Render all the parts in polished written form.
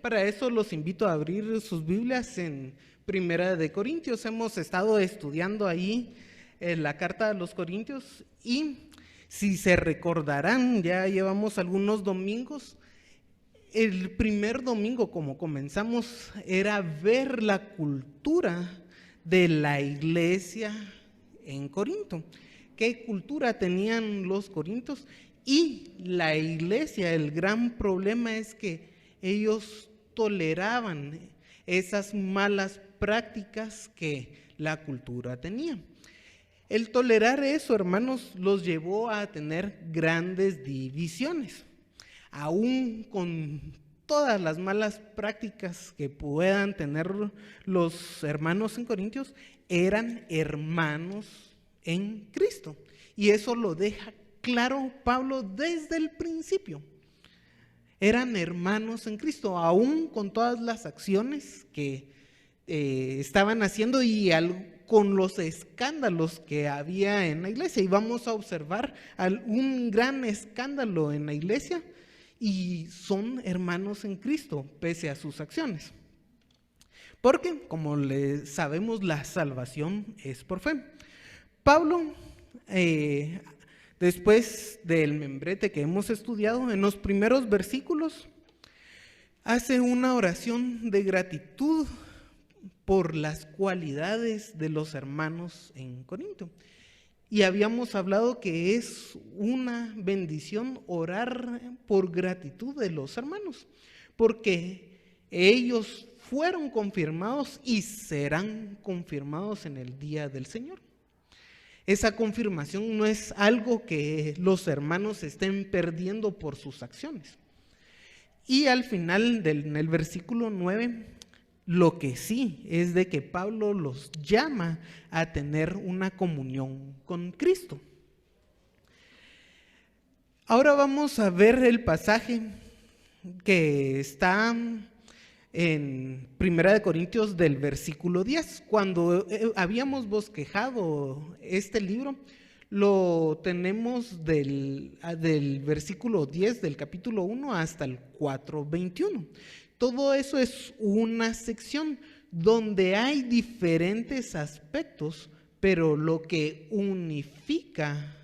Para eso los invito a abrir sus Biblias en Primera de Corintios. Hemos estado estudiando ahí la carta a los Corintios y si se recordarán, ya llevamos algunos domingos. El primer domingo, como comenzamos, era ver la cultura de la iglesia en Corinto. ¿Qué cultura tenían los corintios? Y la iglesia, el gran problema es que ellos toleraban esas malas prácticas que la cultura tenía. El tolerar eso, hermanos, los llevó a tener grandes divisiones. Aún con todas las malas prácticas que puedan tener los hermanos en Corintios, eran hermanos en Cristo. Y eso lo deja claro Pablo desde el principio. Eran hermanos en Cristo, aún con todas las acciones que estaban haciendo y con los escándalos que había en la iglesia. Y vamos a observar un gran escándalo en la iglesia y son hermanos en Cristo, pese a sus acciones. Porque, como sabemos, la salvación es por fe. Pablo, después del membrete que hemos estudiado, en los primeros versículos, hace una oración de gratitud por las cualidades de los hermanos en Corinto. Y habíamos hablado que es una bendición orar por gratitud de los hermanos, porque ellos fueron confirmados y serán confirmados en el día del Señor. Esa confirmación no es algo que los hermanos estén perdiendo por sus acciones. Y al final, en el versículo 9, lo que sí es de que Pablo los llama a tener una comunión con Cristo. Ahora vamos a ver el pasaje que está en 1 Corintios del versículo 10. Cuando habíamos bosquejado este libro, lo tenemos del versículo 10 del capítulo 1 hasta el 4:21. Todo eso es una sección donde hay diferentes aspectos, pero lo que unifica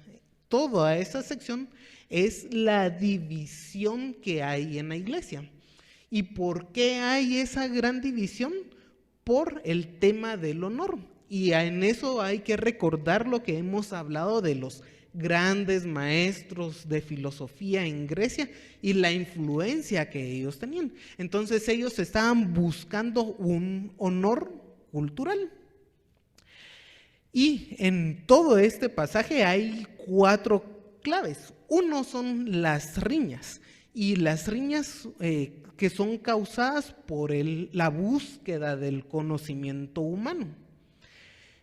toda esa sección es la división que hay en la iglesia. ¿Y por qué hay esa gran división? Por el tema del honor. Y en eso hay que recordar lo que hemos hablado de los grandes maestros de filosofía en Grecia y la influencia que ellos tenían. Entonces ellos estaban buscando un honor cultural. Y en todo este pasaje hay 4 claves. Uno son las riñas, y las riñas que son causadas por la búsqueda del conocimiento humano.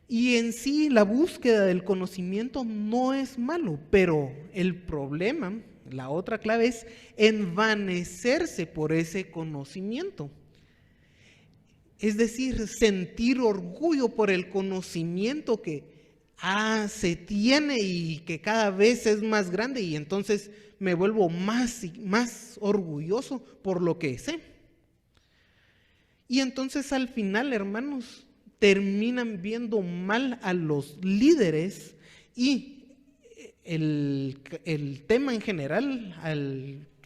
Y en sí la búsqueda del conocimiento no es malo, pero el problema, la otra clave, es envanecerse por ese conocimiento. Es decir, sentir orgullo por el conocimiento que se tiene y que cada vez es más grande, y entonces me vuelvo más y más orgulloso por lo que sé. Y entonces al final, hermanos, terminan viendo mal a los líderes, y el tema en general,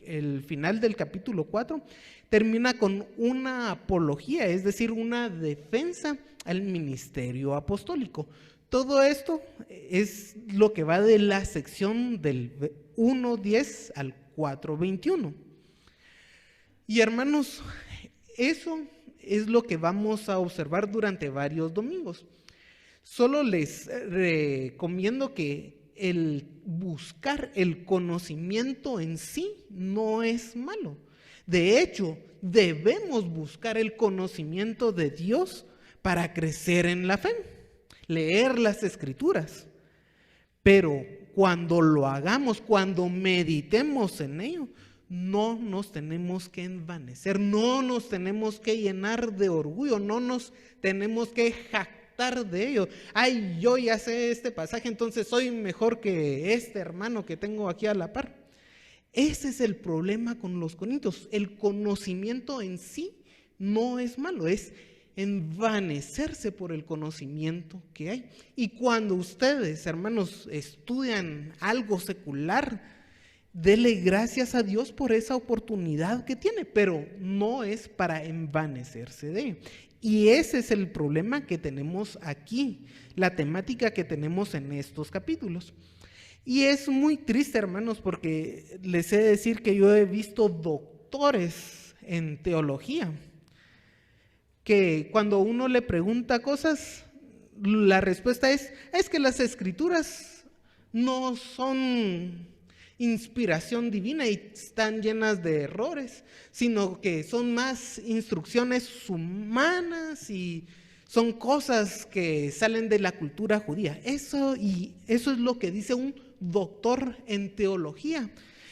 el final del capítulo 4, termina con una apología, es decir, una defensa al ministerio apostólico. Todo esto es lo que va de la sección del 1:10 al 4:21. Y hermanos, eso es lo que vamos a observar durante varios domingos. Solo les recomiendo que el buscar el conocimiento en sí no es malo. De hecho, debemos buscar el conocimiento de Dios para crecer en la fe, leer las Escrituras. Pero cuando lo hagamos, cuando meditemos en ello, no nos tenemos que envanecer, no nos tenemos que llenar de orgullo, no nos tenemos que jactar de ello. Ay, yo ya sé este pasaje, entonces soy mejor que este hermano que tengo aquí a la par. Ese es el problema con los corintios. El conocimiento en sí no es malo, es envanecerse por el conocimiento que hay. Y cuando ustedes, hermanos, estudian algo secular, dele gracias a Dios por esa oportunidad que tiene, pero no es para envanecerse de ello. Y ese es el problema que tenemos aquí, la temática que tenemos en estos capítulos. Y es muy triste, hermanos, porque les he de decir que yo he visto doctores en teología que cuando uno le pregunta cosas, la respuesta es que las escrituras no son inspiración divina y están llenas de errores, sino que son más instrucciones humanas y son cosas que salen de la cultura judía. Eso es lo que dice un doctor en teología.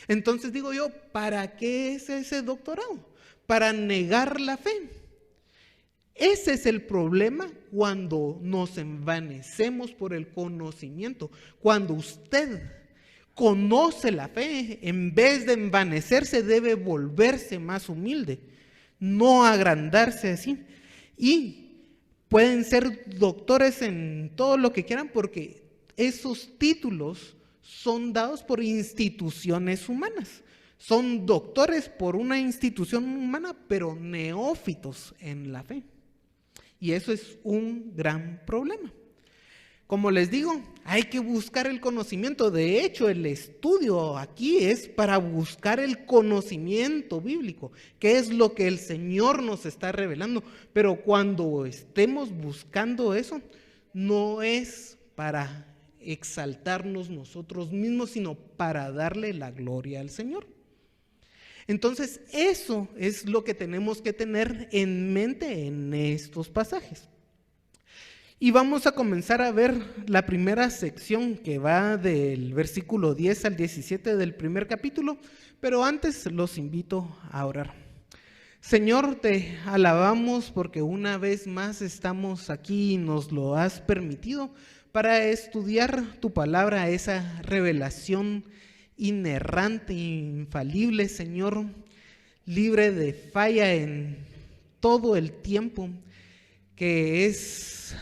Entonces digo yo, ¿para qué es ese doctorado? Para negar la fe. Ese es el problema cuando nos envanecemos por el conocimiento. Cuando usted conoce la fe, en vez de envanecerse, debe volverse más humilde, no agrandarse así. Y pueden ser doctores en todo lo que quieran porque esos títulos son dados por instituciones humanas. Son doctores por una institución humana, pero neófitos en la fe. Y eso es un gran problema. Como les digo, hay que buscar el conocimiento. De hecho, el estudio aquí es para buscar el conocimiento bíblico, que es lo que el Señor nos está revelando. Pero cuando estemos buscando eso, no es para exaltarnos nosotros mismos, sino para darle la gloria al Señor. Entonces, eso es lo que tenemos que tener en mente en estos pasajes. Y vamos a comenzar a ver la primera sección que va del versículo 10 al 17 del primer capítulo, pero antes los invito a orar. Señor, te alabamos porque una vez más estamos aquí y nos lo has permitido para estudiar tu palabra, esa revelación inerrante, infalible, Señor, libre de falla en todo el tiempo, que es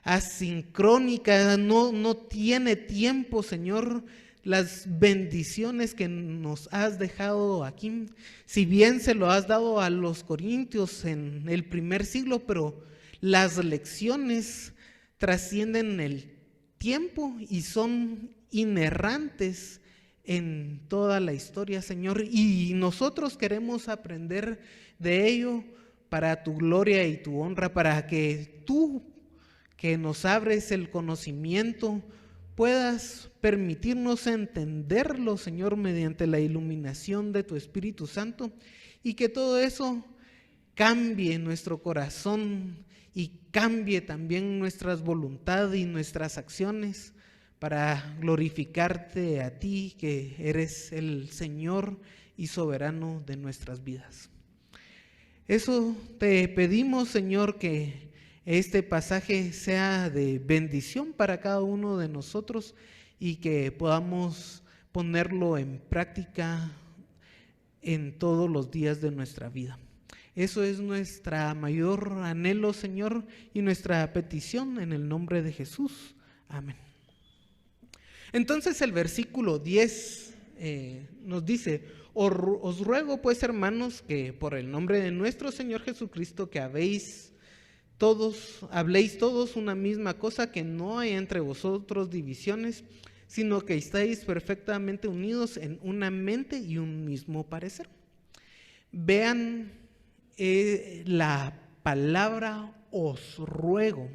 asincrónica, no tiene tiempo, Señor. Las bendiciones que nos has dejado aquí, si bien se lo has dado a los corintios en el primer siglo, pero las lecciones trascienden el tiempo y son inerrantes en toda la historia, Señor, y nosotros queremos aprender de ello para tu gloria y tu honra, para que tú, que nos abres el conocimiento, puedas permitirnos entenderlo, Señor, mediante la iluminación de tu Espíritu Santo, y que todo eso cambie nuestro corazón y cambie también nuestras voluntades y nuestras acciones, para glorificarte a ti, que eres el Señor y soberano de nuestras vidas. Eso te pedimos, Señor, que este pasaje sea de bendición para cada uno de nosotros y que podamos ponerlo en práctica en todos los días de nuestra vida. Eso es nuestra mayor anhelo, Señor, y nuestra petición en el nombre de Jesús. Amén. Entonces el versículo 10 nos dice: os ruego pues, hermanos, que por el nombre de nuestro Señor Jesucristo, que habléis todos una misma cosa, que no hay entre vosotros divisiones, sino que estáis perfectamente unidos en una mente y un mismo parecer. Vean la palabra os ruego,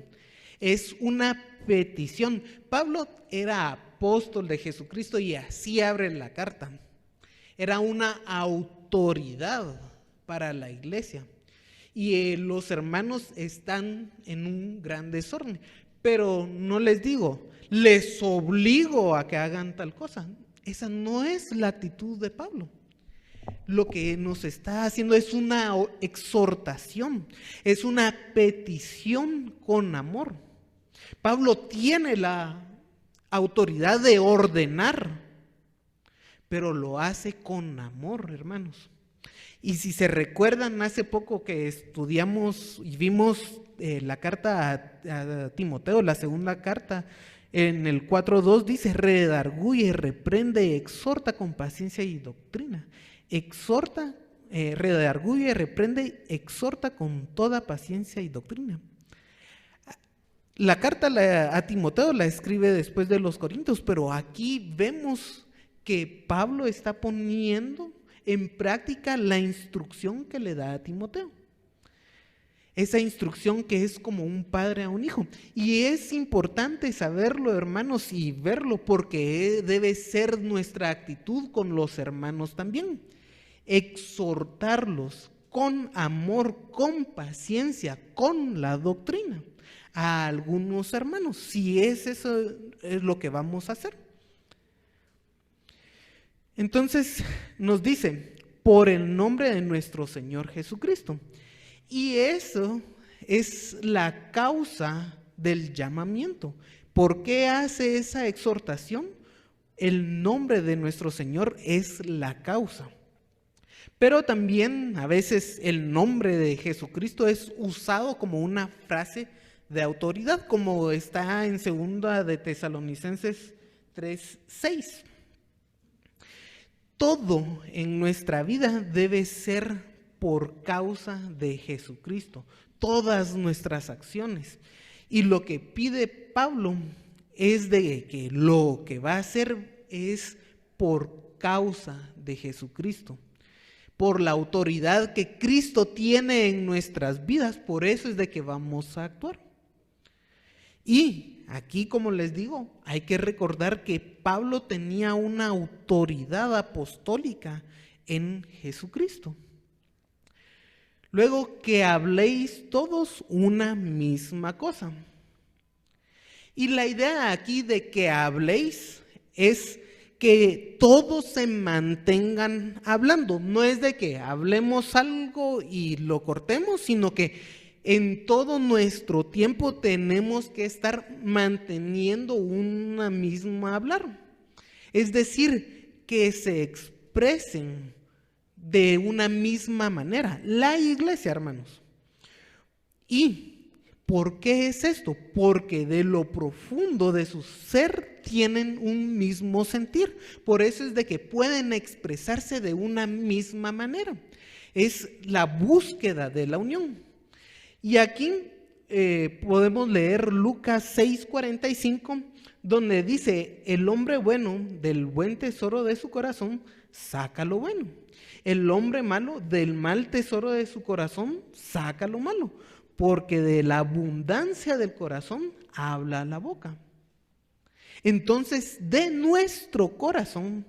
es una petición. Pablo era apóstol de Jesucristo y así abre la carta. Era una autoridad para la iglesia. Y los hermanos están en un gran desorden. Pero no les digo, les obligo a que hagan tal cosa. Esa no es la actitud de Pablo. Lo que nos está haciendo es una exhortación, es una petición con amor. Pablo tiene la autoridad de ordenar, pero lo hace con amor, hermanos. Y si se recuerdan, hace poco que estudiamos y vimos la carta a Timoteo, la segunda carta, en el 4:2 dice: redarguye, reprende, exhorta con paciencia y doctrina. Exhorta, redarguye, reprende, exhorta con toda paciencia y doctrina. La carta a Timoteo la escribe después de los Corintios, pero aquí vemos que Pablo está poniendo en práctica la instrucción que le da a Timoteo. Esa instrucción que es como un padre a un hijo. Y es importante saberlo, hermanos, y verlo, porque debe ser nuestra actitud con los hermanos también. Exhortarlos con amor, con paciencia, con la doctrina a algunos hermanos, si eso es lo que vamos a hacer. Entonces nos dice: por el nombre de nuestro Señor Jesucristo. Y eso es la causa del llamamiento. ¿Por qué hace esa exhortación? El nombre de nuestro Señor es la causa. Pero también a veces el nombre de Jesucristo es usado como una frase de autoridad, como está en 2 de Tesalonicenses 3:6. Todo en nuestra vida debe ser por causa de Jesucristo, todas nuestras acciones. Y lo que pide Pablo es de que lo que va a hacer es por causa de Jesucristo, por la autoridad que Cristo tiene en nuestras vidas. Por eso es de que vamos a actuar. Y aquí, como les digo, hay que recordar que Pablo tenía una autoridad apostólica en Jesucristo. Luego, que habléis todos una misma cosa. Y la idea aquí de que habléis es que todos se mantengan hablando. No es de que hablemos algo y lo cortemos, sino que en todo nuestro tiempo tenemos que estar manteniendo una misma hablar. Es decir, que se expresen de una misma manera. La iglesia, hermanos. ¿Y por qué es esto? Porque de lo profundo de su ser tienen un mismo sentir. Por eso es de que pueden expresarse de una misma manera. Es la búsqueda de la unión. Y aquí podemos leer Lucas 6:45, donde dice: el hombre bueno del buen tesoro de su corazón saca lo bueno. El hombre malo del mal tesoro de su corazón saca lo malo, porque de la abundancia del corazón habla la boca. Entonces, de nuestro corazón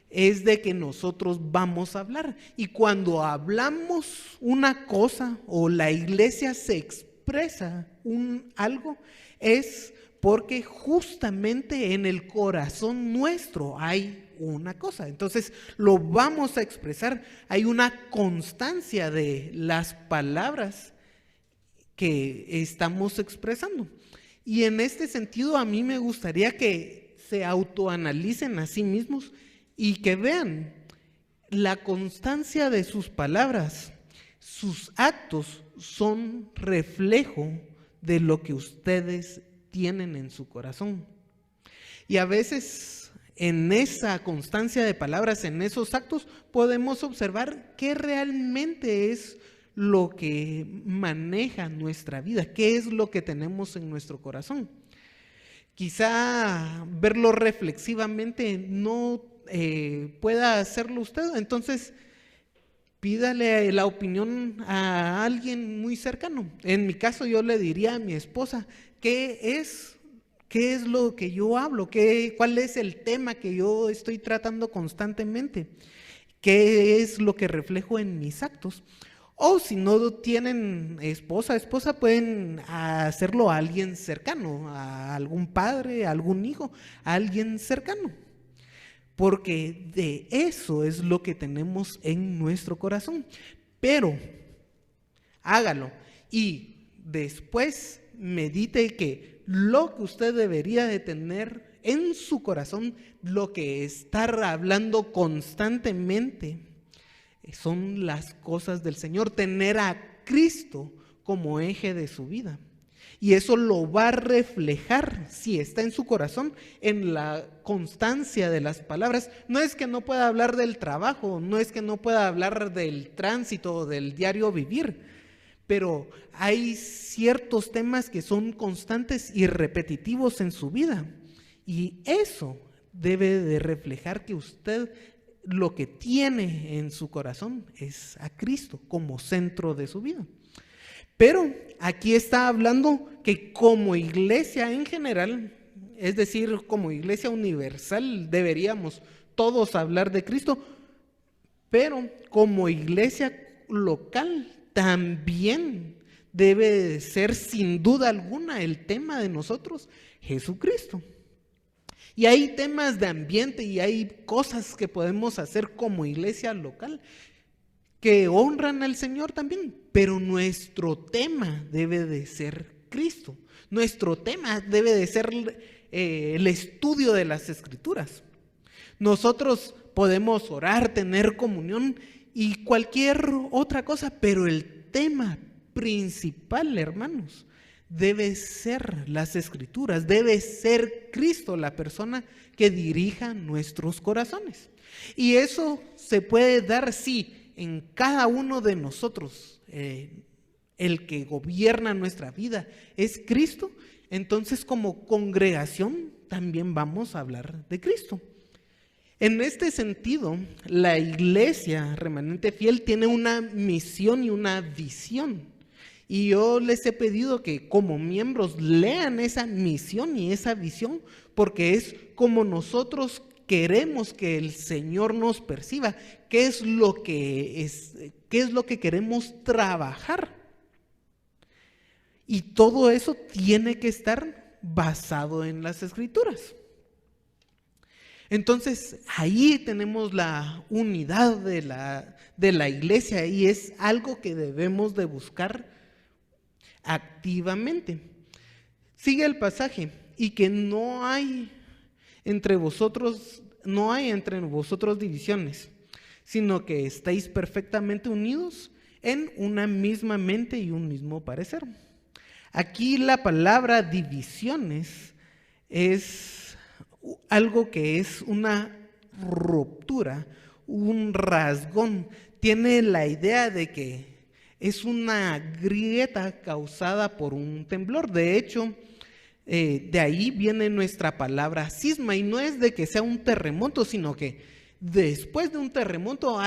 es de que nosotros vamos a hablar. Y cuando hablamos una cosa o la iglesia se expresa algo, es porque justamente en el corazón nuestro hay una cosa. Entonces lo vamos a expresar. Hay una constancia de las palabras que estamos expresando. Y en este sentido, a mí me gustaría que se autoanalicen a sí mismos y que vean la constancia de sus palabras. Sus actos son reflejo de lo que ustedes tienen en su corazón. Y a veces en esa constancia de palabras, en esos actos, podemos observar qué realmente es lo que maneja nuestra vida, qué es lo que tenemos en nuestro corazón. Quizá verlo reflexivamente no pueda hacerlo usted, entonces pídale la opinión a alguien muy cercano. En mi caso, yo le diría a mi esposa: ¿qué es lo que yo hablo? ¿Cuál es el tema que yo estoy tratando constantemente? ¿Qué es lo que reflejo en mis actos? O si no tienen esposa, pueden hacerlo a alguien cercano, a algún padre, a algún hijo, a alguien cercano. Porque de eso es lo que tenemos en nuestro corazón. Pero hágalo y después medite que lo que usted debería de tener en su corazón, lo que está hablando constantemente son las cosas del Señor, tener a Cristo como eje de su vida. Y eso lo va a reflejar, si está en su corazón, en la constancia de las palabras. No es que no pueda hablar del trabajo, no es que no pueda hablar del tránsito o del diario vivir, pero hay ciertos temas que son constantes y repetitivos en su vida. Y eso debe de reflejar que usted lo que tiene en su corazón es a Cristo como centro de su vida. Pero aquí está hablando que como iglesia en general, es decir, como iglesia universal, deberíamos todos hablar de Cristo, pero como iglesia local también debe ser sin duda alguna el tema de nosotros, Jesucristo. Y hay temas de ambiente y hay cosas que podemos hacer como iglesia local que honran al Señor también, pero nuestro tema debe de ser Cristo. Nuestro tema debe de ser el estudio de las Escrituras. Nosotros podemos orar, tener comunión y cualquier otra cosa, pero el tema principal, hermanos, debe ser las Escrituras, debe ser Cristo la persona que dirija nuestros corazones. Y eso se puede dar si en cada uno de nosotros el que gobierna nuestra vida es Cristo. Entonces como congregación también vamos a hablar de Cristo. En este sentido, la iglesia remanente fiel tiene una misión y una visión. Y yo les he pedido que como miembros lean esa misión y esa visión, porque es como nosotros queremos que el Señor nos perciba, qué es lo que queremos trabajar. Y todo eso tiene que estar basado en las Escrituras. Entonces, ahí tenemos la unidad de la iglesia y es algo que debemos de buscar activamente. Sigue el pasaje, y que no hay entre vosotros divisiones, sino que estáis perfectamente unidos en una misma mente y un mismo parecer. Aquí la palabra divisiones es algo que es una ruptura, un rasgón. Tiene la idea de que es una grieta causada por un temblor. De hecho, de ahí viene nuestra palabra cisma, y no es de que sea un terremoto, sino que después de un terremoto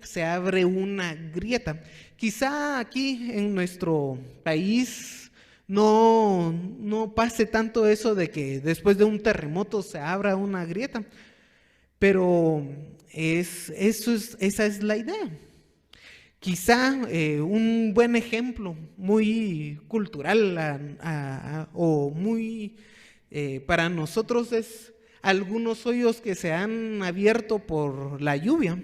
se abre una grieta. Quizá aquí en nuestro país no pase tanto eso de que después de un terremoto se abra una grieta, pero esa es la idea. Quizá un buen ejemplo muy cultural o muy para nosotros es algunos hoyos que se han abierto por la lluvia,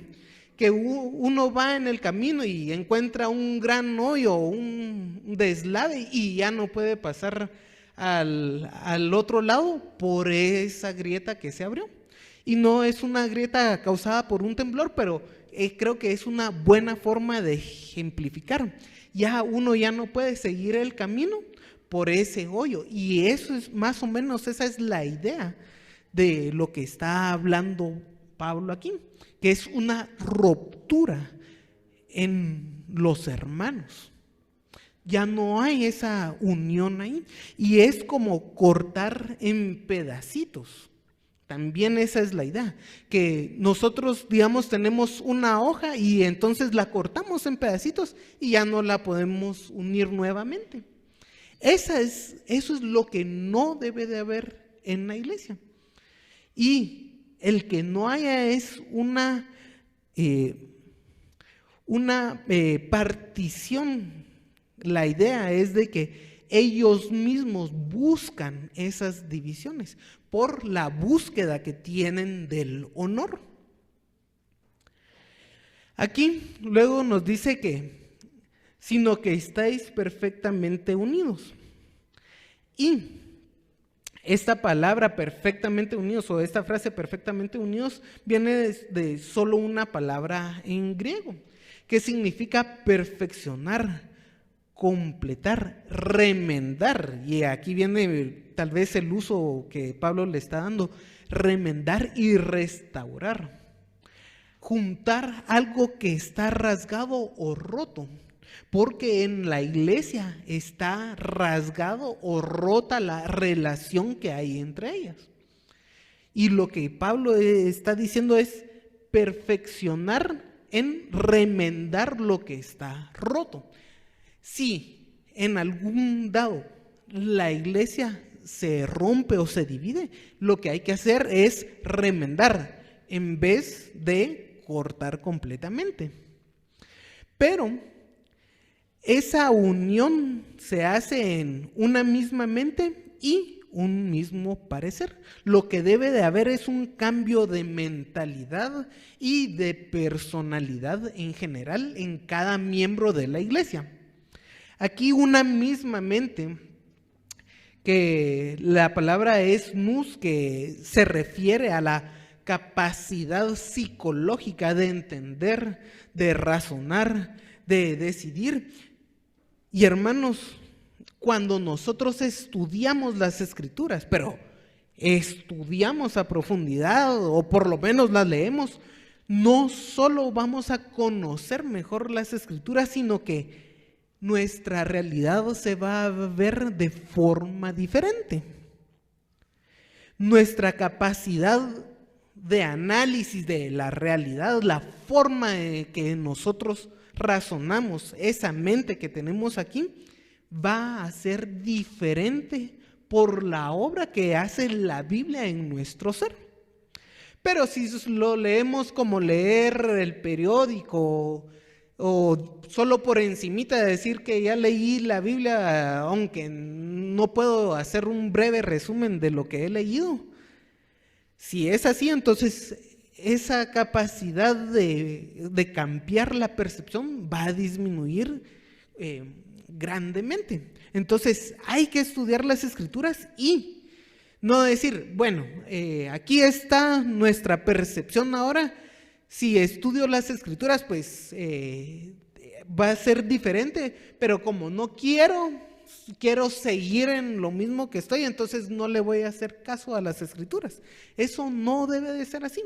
que uno va en el camino y encuentra un gran hoyo, un deslave, y ya no puede pasar al otro lado por esa grieta que se abrió. Y no es una grieta causada por un temblor, pero creo que es una buena forma de ejemplificar. Uno ya no puede seguir el camino por ese hoyo, y eso es más o menos, esa es la idea de lo que está hablando Pablo aquí, que es una ruptura en los hermanos. Ya no hay esa unión ahí, y es como cortar en pedacitos. También esa es la idea, que nosotros, digamos, tenemos una hoja y entonces la cortamos en pedacitos y ya no la podemos unir nuevamente. Eso es lo que no debe de haber en la iglesia. Y el que no haya es una partición. La idea es de que ellos mismos buscan esas divisiones por la búsqueda que tienen del honor. Aquí luego nos dice que, sino que estáis perfectamente unidos. Y Esta palabra perfectamente unidos o esta frase perfectamente unidos viene de solo una palabra en griego, que significa perfeccionar, completar, remendar. Y aquí viene tal vez el uso que Pablo le está dando, remendar y restaurar. Juntar algo que está rasgado o roto. Porque en la iglesia está rasgado o rota la relación que hay entre ellas. Y lo que Pablo está diciendo es perfeccionar en remendar lo que está roto. Si en algún dado la iglesia se rompe o se divide, lo que hay que hacer es remendar en vez de cortar completamente. Pero esa unión se hace en una misma mente y un mismo parecer. Lo que debe de haber es un cambio de mentalidad y de personalidad en general en cada miembro de la iglesia. Aquí una misma mente, que la palabra es nous, que se refiere a la capacidad psicológica de entender, de razonar, de decidir. Y hermanos, cuando nosotros estudiamos las Escrituras, pero estudiamos a profundidad o por lo menos las leemos, no solo vamos a conocer mejor las Escrituras, sino que nuestra realidad se va a ver de forma diferente. Nuestra capacidad de análisis de la realidad, la forma en que nosotros razonamos, esa mente que tenemos aquí, va a ser diferente por la obra que hace la Biblia en nuestro ser. Pero si lo leemos como leer el periódico o solo por encimita de decir que ya leí la Biblia, aunque no puedo hacer un breve resumen de lo que he leído, si es así, entonces esa capacidad de cambiar la percepción va a disminuir grandemente. Entonces hay que estudiar las Escrituras y no decir, bueno, aquí está nuestra percepción ahora, si estudio las Escrituras pues va a ser diferente, pero como no quiero seguir en lo mismo que estoy, entonces no le voy a hacer caso a las Escrituras. Eso no debe de ser así.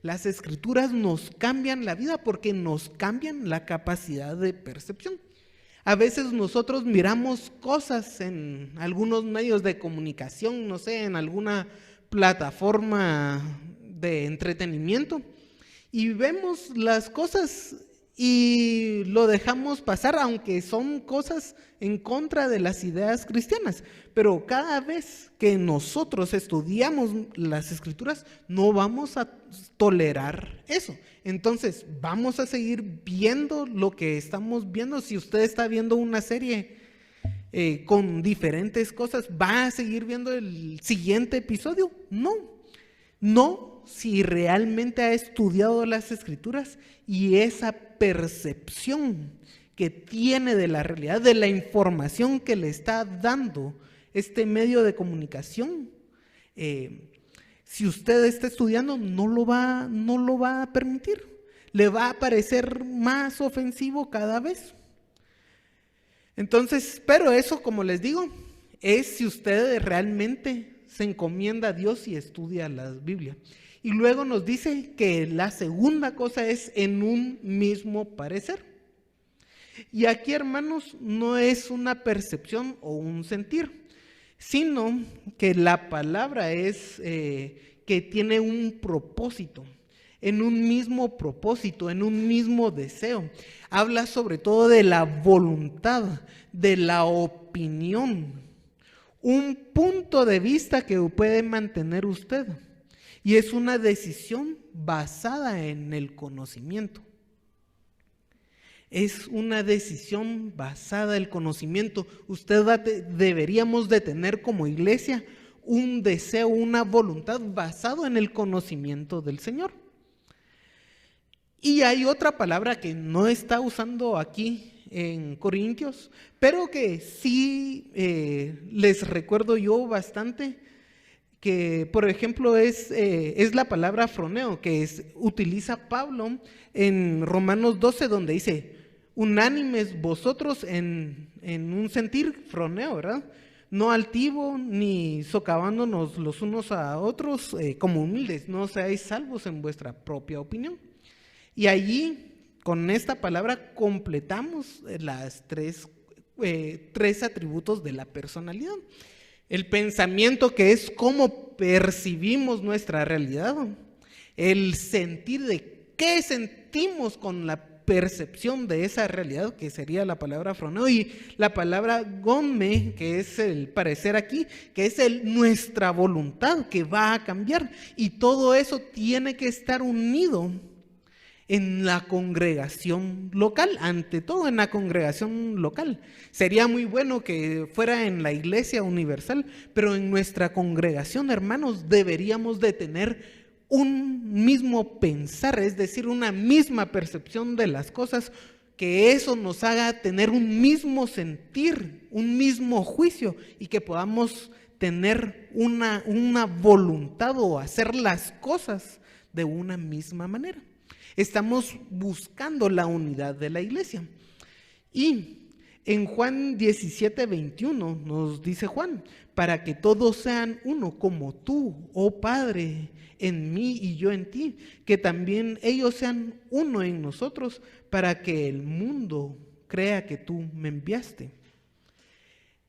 Las Escrituras nos cambian la vida porque nos cambian la capacidad de percepción. A veces nosotros miramos cosas en algunos medios de comunicación, no sé, en alguna plataforma de entretenimiento, y vemos las cosas y lo dejamos pasar, aunque son cosas en contra de las ideas cristianas. Pero cada vez que nosotros estudiamos las Escrituras, no vamos a tolerar eso. Entonces, vamos a seguir viendo lo que estamos viendo. Si usted está viendo una serie con diferentes cosas, ¿va a seguir viendo el siguiente episodio? No, si realmente ha estudiado las Escrituras y esa percepción que tiene de la realidad, de la información que le está dando este medio de comunicación, si usted está estudiando, no lo va a permitir. Le va a parecer más ofensivo cada vez. Entonces, pero eso, como les digo, es si usted realmente se encomienda a Dios y estudia la Biblia. Y luego nos dice que la segunda cosa es en un mismo parecer. Y aquí, hermanos, no es una percepción o un sentir, sino que la palabra es que tiene un propósito, en un mismo propósito, en un mismo deseo. Habla sobre todo de la voluntad, de la opinión, un punto de vista que puede mantener usted. Y es una decisión basada en el conocimiento. Es una decisión basada en el conocimiento. Deberíamos de tener como iglesia un deseo, una voluntad basado en el conocimiento del Señor. Y hay otra palabra que no está usando aquí en Corintios, pero que sí les recuerdo yo bastante, que por ejemplo es la palabra froneo, que utiliza Pablo en Romanos 12, donde dice, unánimes vosotros en un sentir froneo, ¿verdad? No altivo, ni socavándonos los unos a otros como humildes, no seáis salvos en vuestra propia opinión. Y allí, con esta palabra, completamos las tres atributos de la personalidad. El pensamiento, que es cómo percibimos nuestra realidad. El sentir, de qué sentimos con la percepción de esa realidad, que sería la palabra froneo, y la palabra gome, que es el parecer aquí, que es nuestra voluntad que va a cambiar. Y todo eso tiene que estar unido en la congregación local, ante todo en la congregación local. Sería muy bueno que fuera en la iglesia universal, pero en nuestra congregación, hermanos, deberíamos de tener un mismo pensar, es decir, una misma percepción de las cosas, que eso nos haga tener un mismo sentir, un mismo juicio, y que podamos tener una voluntad o hacer las cosas de una misma manera. Estamos buscando la unidad de la iglesia. Y en Juan 17:21 nos dice Juan, para que todos sean uno, como tú, oh Padre, en mí y yo en ti, que también ellos sean uno en nosotros, para que el mundo crea que tú me enviaste.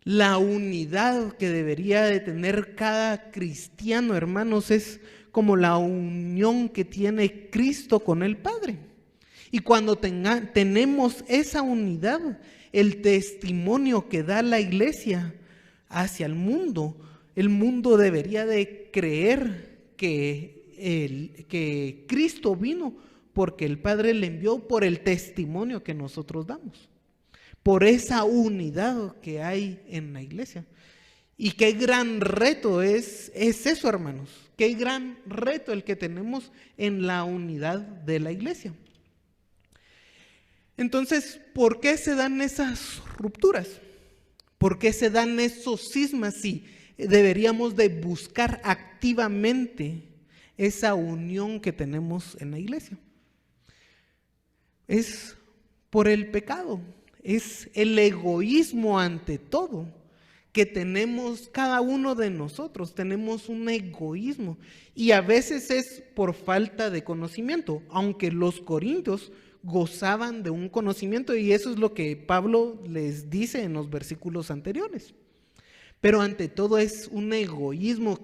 La unidad que debería de tener cada cristiano, hermanos, es como la unión que tiene Cristo con el Padre. Y cuando tenemos esa unidad, el testimonio que da la iglesia hacia el mundo debería de creer que Cristo vino porque el Padre le envió, por el testimonio que nosotros damos, por esa unidad que hay en la iglesia. Y qué gran reto es eso, hermanos. Qué gran reto el que tenemos en la unidad de la iglesia. Entonces, ¿por qué se dan esas rupturas? ¿Por qué se dan esos cismas si deberíamos de buscar activamente esa unión que tenemos en la iglesia? Es por el pecado, es el egoísmo ante todo que tenemos cada uno de nosotros. Tenemos un egoísmo y a veces es por falta de conocimiento, aunque los corintios gozaban de un conocimiento, y eso es lo que Pablo les dice en los versículos anteriores. Pero ante todo es un egoísmo,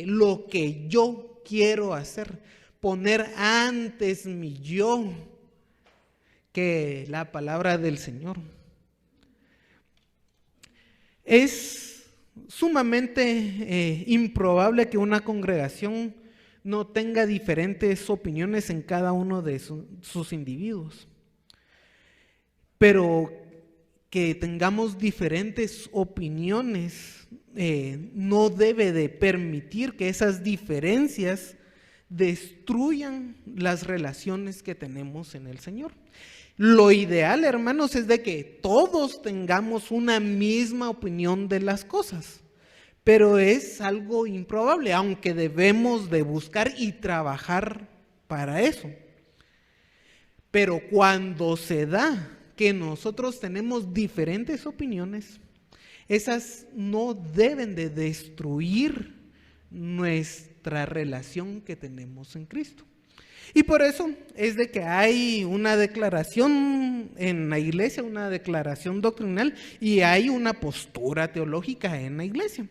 lo que yo quiero hacer, poner antes mi yo que la palabra del Señor. Es sumamente improbable que una congregación no tenga diferentes opiniones en cada uno de sus individuos, pero que tengamos diferentes opiniones no debe de permitir que esas diferencias destruyan las relaciones que tenemos en el Señor. Lo ideal, hermanos, es de que todos tengamos una misma opinión de las cosas, pero es algo improbable, aunque debemos de buscar y trabajar para eso. Pero cuando se da que nosotros tenemos diferentes opiniones, esas no deben de destruir nuestra relación que tenemos en Cristo. Y por eso es de que hay una declaración en la iglesia, una declaración doctrinal, y hay una postura teológica en la iglesia,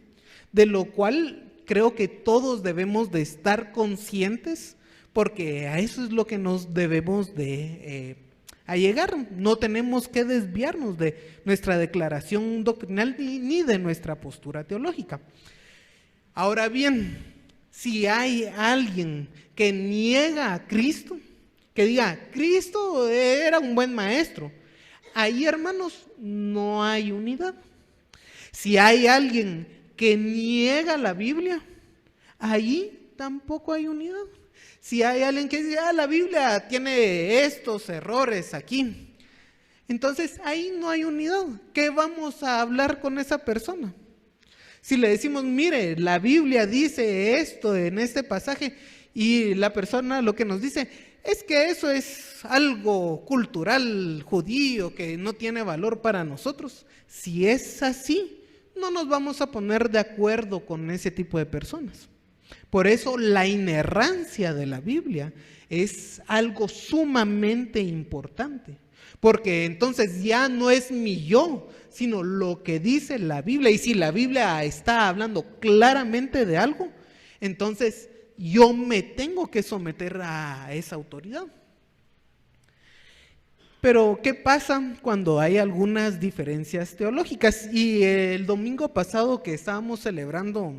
de lo cual creo que todos debemos de estar conscientes, porque a eso es lo que nos debemos de allegar. No tenemos que desviarnos de nuestra declaración doctrinal ni de nuestra postura teológica. Ahora bien, si hay alguien que niega a Cristo, que diga, Cristo era un buen maestro, ahí, hermanos, no hay unidad. Si hay alguien que niega la Biblia, ahí tampoco hay unidad. Si hay alguien que dice, la Biblia tiene estos errores aquí, entonces ahí no hay unidad. ¿Qué vamos a hablar con esa persona? Si le decimos, mire, la Biblia dice esto en este pasaje, y la persona lo que nos dice es que eso es algo cultural judío que no tiene valor para nosotros. Si es así, no nos vamos a poner de acuerdo con ese tipo de personas. Por eso la inerrancia de la Biblia es algo sumamente importante, porque entonces ya no es mi yo, sino lo que dice la Biblia. Y si la Biblia está hablando claramente de algo, entonces yo me tengo que someter a esa autoridad. Pero ¿qué pasa cuando hay algunas diferencias teológicas? Y el domingo pasado que estábamos celebrando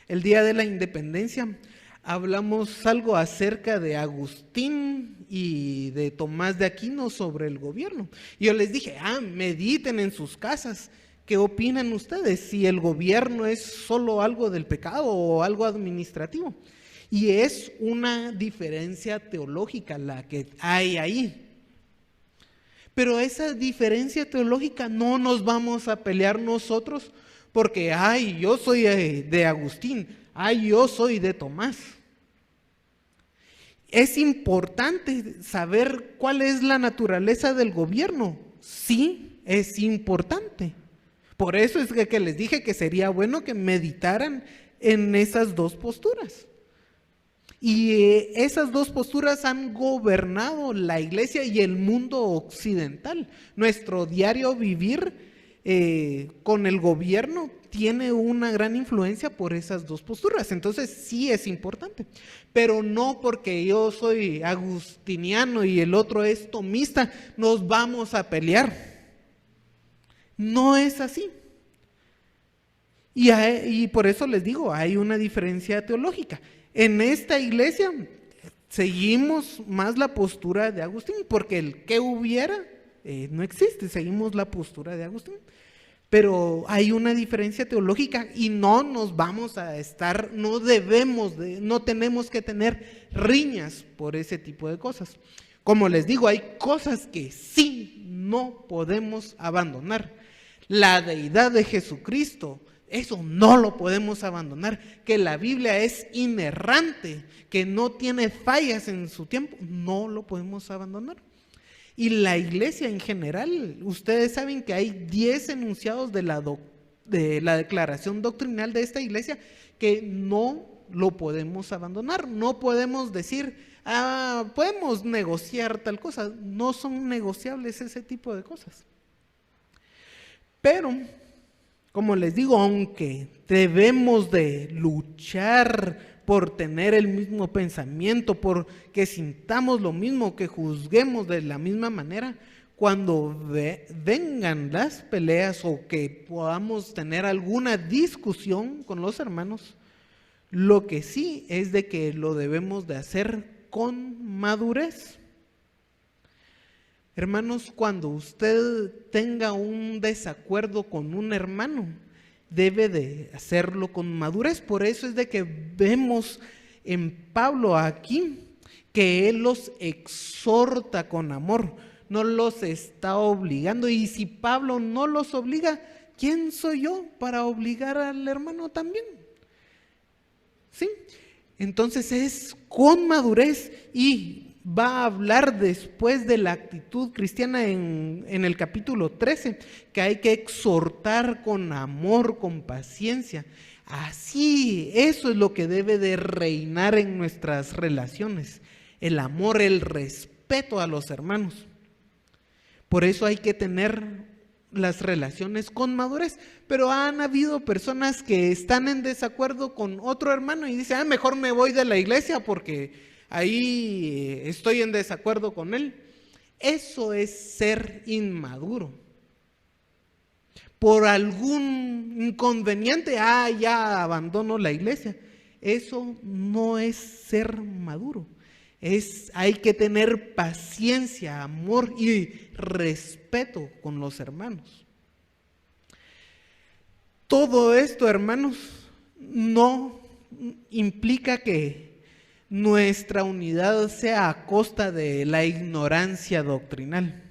el Día de la Independencia, hablamos algo acerca de Agustín y de Tomás de Aquino sobre el gobierno. Y yo les dije, mediten en sus casas. ¿Qué opinan ustedes? Si el gobierno es solo algo del pecado o algo administrativo. Y es una diferencia teológica la que hay ahí. Pero esa diferencia teológica no nos vamos a pelear nosotros porque, yo soy de Agustín, yo soy de Tomás. Es importante saber cuál es la naturaleza del gobierno. Sí, es importante. Por eso es que les dije que sería bueno que meditaran en esas dos posturas. Y esas dos posturas han gobernado la iglesia y el mundo occidental. Nuestro diario vivir con el gobierno tiene una gran influencia por esas dos posturas. Entonces sí es importante, pero no porque yo soy agustiniano y el otro es tomista, nos vamos a pelear. No es así. Y por eso les digo, hay una diferencia teológica. En esta iglesia seguimos más la postura de Agustín, porque el que hubiera no existe, seguimos la postura de Agustín. Pero hay una diferencia teológica y no nos vamos a estar, no tenemos que tener riñas por ese tipo de cosas. Como les digo, hay cosas que sí no podemos abandonar. La deidad de Jesucristo, eso no lo podemos abandonar. Que la Biblia es inerrante, que no tiene fallas en su tiempo, no lo podemos abandonar. Y la iglesia en general, ustedes saben que hay 10 enunciados de la declaración doctrinal de esta iglesia que no lo podemos abandonar. No podemos decir, podemos negociar tal cosa. No son negociables ese tipo de cosas. Pero, como les digo, aunque debemos de luchar por tener el mismo pensamiento, por que sintamos lo mismo, que juzguemos de la misma manera, cuando vengan las peleas o que podamos tener alguna discusión con los hermanos, lo que sí es de que lo debemos de hacer con madurez. Hermanos, cuando usted tenga un desacuerdo con un hermano, debe de hacerlo con madurez. Por eso es de que vemos en Pablo aquí que él los exhorta con amor, no los está obligando. Y si Pablo no los obliga, ¿quién soy yo para obligar al hermano también? ¿Sí? Entonces es con madurez, y va a hablar después de la actitud cristiana en el capítulo 13, que hay que exhortar con amor, con paciencia. Así, eso es lo que debe de reinar en nuestras relaciones, el amor, el respeto a los hermanos. Por eso hay que tener las relaciones con madurez. Pero han habido personas que están en desacuerdo con otro hermano y dicen, mejor me voy de la iglesia porque ahí estoy en desacuerdo con él. Eso es ser inmaduro. Por algún inconveniente, ya abandono la iglesia. Eso no es ser maduro. Hay que tener paciencia, amor y respeto con los hermanos. Todo esto, hermanos, no implica que nuestra unidad sea a costa de la ignorancia doctrinal.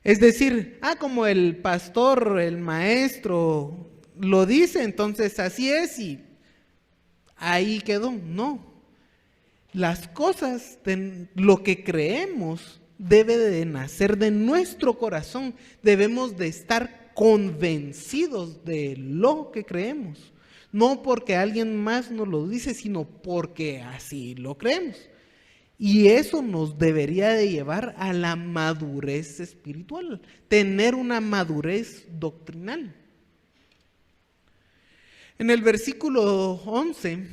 Es decir, como el pastor, el maestro lo dice, entonces así es y ahí quedó. No, las cosas, lo que creemos debe de nacer de nuestro corazón, debemos de estar convencidos de lo que creemos, no porque alguien más nos lo dice, sino porque así lo creemos. Y eso nos debería de llevar a la madurez espiritual, tener una madurez doctrinal. En el versículo 11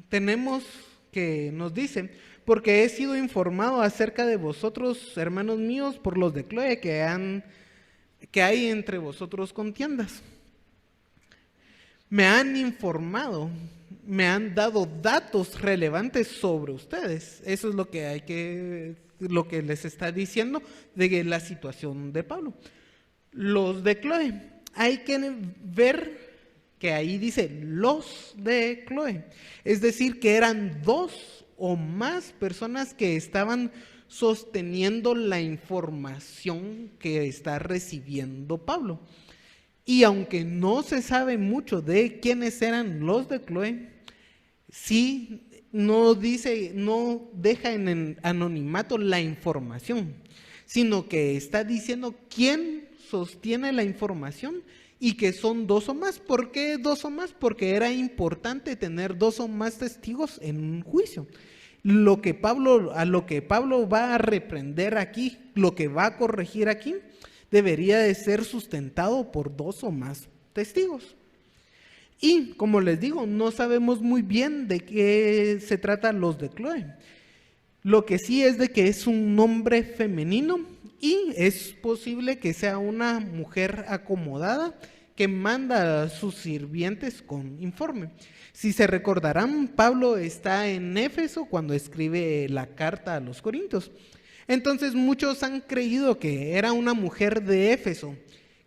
tenemos que nos dice: porque he sido informado acerca de vosotros, hermanos míos, por los de Cloe, que hay entre vosotros contiendas. Me han informado, me han dado datos relevantes sobre ustedes. Eso es lo que les está diciendo de la situación de Pablo. Los de Cloe, hay que ver que ahí dice los de Cloe, es decir, que eran dos o más personas que estaban sosteniendo la información que está recibiendo Pablo. Y aunque no se sabe mucho de quiénes eran los de Cloe, sí no deja en anonimato la información, sino que está diciendo quién sostiene la información y que son dos o más. ¿Por qué dos o más? Porque era importante tener dos o más testigos en un juicio. A lo que Pablo va a reprender aquí, lo que va a corregir aquí, debería de ser sustentado por dos o más testigos. Y como les digo, no sabemos muy bien de qué se trata los de Cloe. Lo que sí es de que es un nombre femenino y es posible que sea una mujer acomodada que manda a sus sirvientes con informe. Si se recordarán, Pablo está en Éfeso cuando escribe la carta a los Corintios. Entonces muchos han creído que era una mujer de Éfeso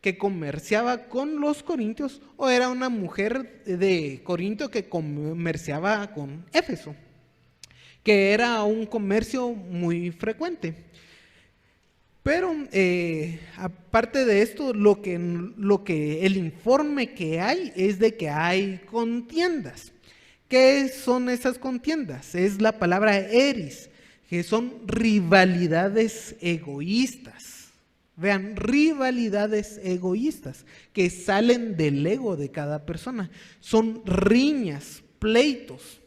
que comerciaba con los corintios, o era una mujer de Corinto que comerciaba con Éfeso, que era un comercio muy frecuente. Pero aparte de esto, lo que el informe que hay es de que hay contiendas. ¿Qué son esas contiendas? Es la palabra eris, que son rivalidades egoístas. Vean, rivalidades egoístas que salen del ego de cada persona. Son riñas, pleitos.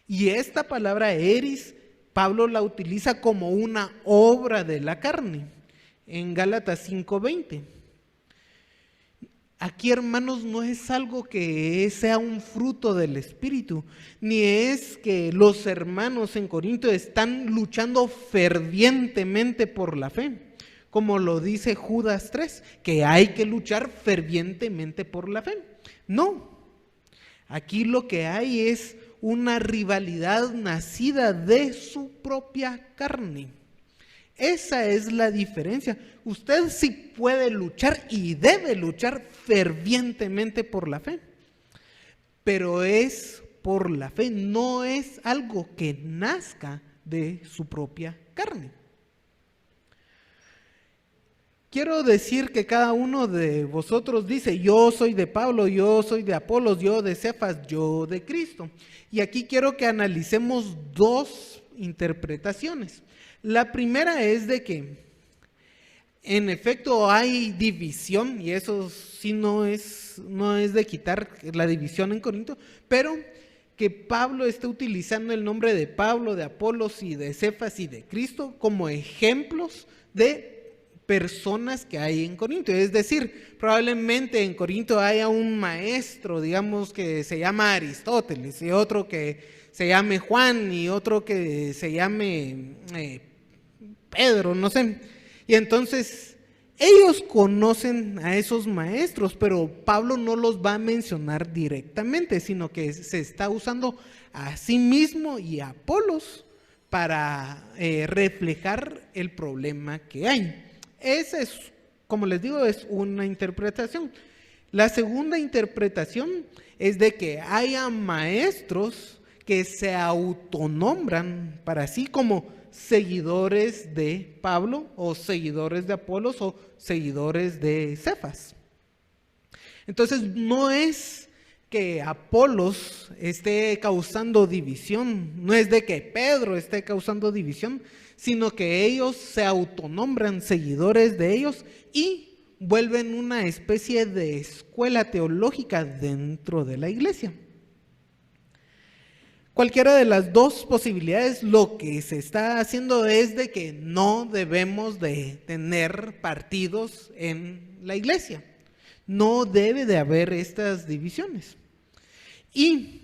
Y esta palabra eris, Pablo la utiliza como una obra de la carne en Gálatas 5:20. Aquí, hermanos, no es algo que sea un fruto del Espíritu, ni es que los hermanos en Corinto están luchando fervientemente por la fe, como lo dice Judas 3, que hay que luchar fervientemente por la fe. No, aquí lo que hay es una rivalidad nacida de su propia carne. Esa es la diferencia. Usted sí puede luchar y debe luchar fervientemente por la fe, pero es por la fe, no es algo que nazca de su propia carne. Quiero decir que cada uno de vosotros dice: yo soy de Pablo, yo soy de Apolos, yo de Cefas, yo de Cristo. Y aquí quiero que analicemos dos interpretaciones. La primera es de que en efecto hay división, y eso sí no es de quitar la división en Corinto, pero que Pablo está utilizando el nombre de Pablo, de Apolos y de Cefas y de Cristo como ejemplos de personas que hay en Corinto. Es decir, probablemente en Corinto haya un maestro, digamos, que se llama Aristóteles, y otro que se llame Juan, y otro que se llame Pedro, no sé. Y entonces ellos conocen a esos maestros, pero Pablo no los va a mencionar directamente, sino que se está usando a sí mismo y a Apolos para reflejar el problema que hay. Esa es, como les digo, es una interpretación. La segunda interpretación es de que haya maestros que se autonombran para sí como seguidores de Pablo, o seguidores de Apolos, o seguidores de Cefas. Entonces no es que Apolos esté causando división, no es de que Pedro esté causando división, sino que ellos se autonombran seguidores de ellos y vuelven una especie de escuela teológica dentro de la iglesia. Cualquiera de las dos posibilidades, lo que se está haciendo es de que no debemos de tener partidos en la iglesia. No debe de haber estas divisiones. Y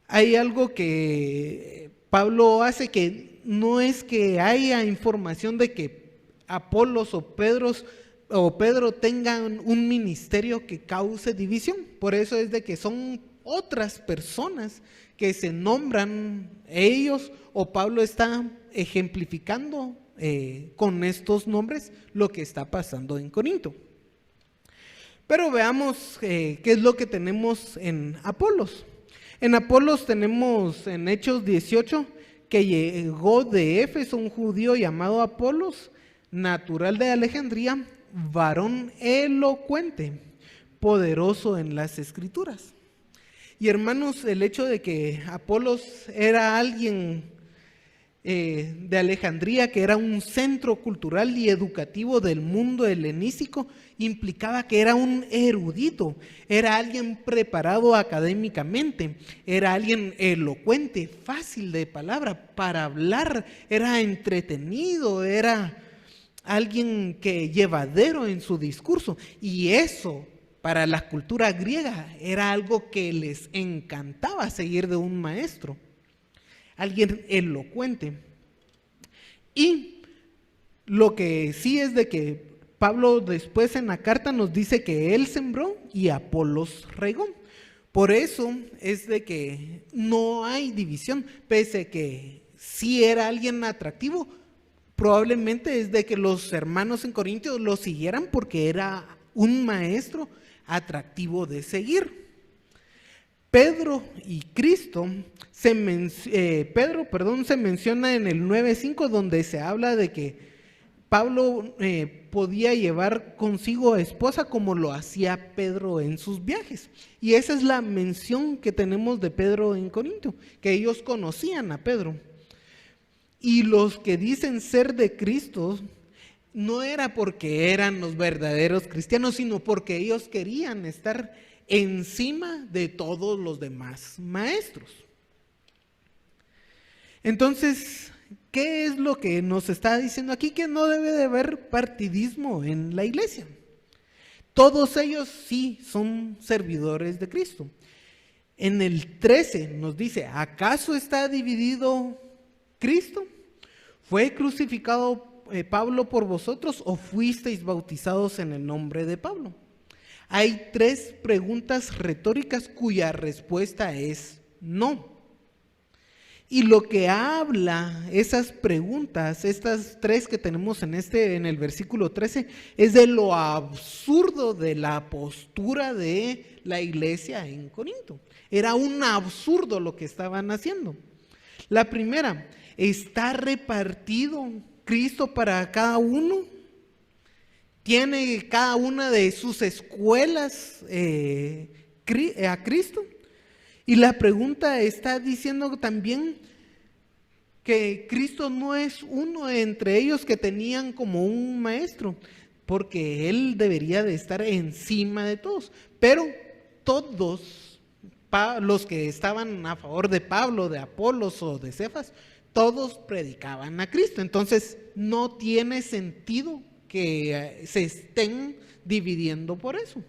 hay algo que Pablo hace, que no es que haya información de que Apolos o Pedro tengan un ministerio que cause división. Por eso es de que son otras personas que se nombran ellos, o Pablo está ejemplificando con estos nombres lo que está pasando en Corinto. Pero veamos qué es lo que tenemos en Apolos. En Apolos tenemos en Hechos 18 que llegó de Éfeso un judío llamado Apolos, natural de Alejandría, varón elocuente, poderoso en las escrituras. Y hermanos, el hecho de que Apolos era alguien de Alejandría, que era un centro cultural y educativo del mundo helenístico, implicaba que era un erudito, era alguien preparado académicamente, era alguien elocuente, fácil de palabra para hablar, era entretenido, era alguien que llevadero en su discurso, y eso para la cultura griega era algo que les encantaba seguir de un maestro, alguien elocuente. Y lo que sí es de que Pablo después en la carta nos dice que él sembró y Apolos regó. Por eso es de que no hay división, pese a que sí era alguien atractivo. Probablemente es de que los hermanos en Corintios lo siguieran porque era un maestro atractivo de seguir. Pedro y Cristo, se menciona en el 9:5, donde se habla de que Pablo podía llevar consigo a esposa como lo hacía Pedro en sus viajes. Y esa es la mención que tenemos de Pedro en Corinto, que ellos conocían a Pedro. Y los que dicen ser de Cristo no era porque eran los verdaderos cristianos, sino porque ellos querían estar encima de todos los demás maestros. Entonces, ¿qué es lo que nos está diciendo aquí? Que no debe de haber partidismo en la iglesia. Todos ellos sí son servidores de Cristo. En el 13 nos dice, ¿acaso está dividido Cristo? ¿Fue crucificado Pablo por vosotros o fuisteis bautizados en el nombre de Pablo? Hay 3 preguntas retóricas cuya respuesta es no. Y lo que habla esas preguntas, estas 3 que tenemos en el versículo 13, es de lo absurdo de la postura de la iglesia en Corinto. Era un absurdo lo que estaban haciendo. La primera, ¿está repartido Cristo para cada uno? ¿Tiene cada una de sus escuelas a Cristo? Y la pregunta está diciendo también que Cristo no es uno entre ellos que tenían como un maestro, porque Él debería de estar encima de todos. Pero todos los que estaban a favor de Pablo, de Apolos o de Cefas, todos predicaban a Cristo. Entonces no tiene sentido que se estén dividiendo por eso.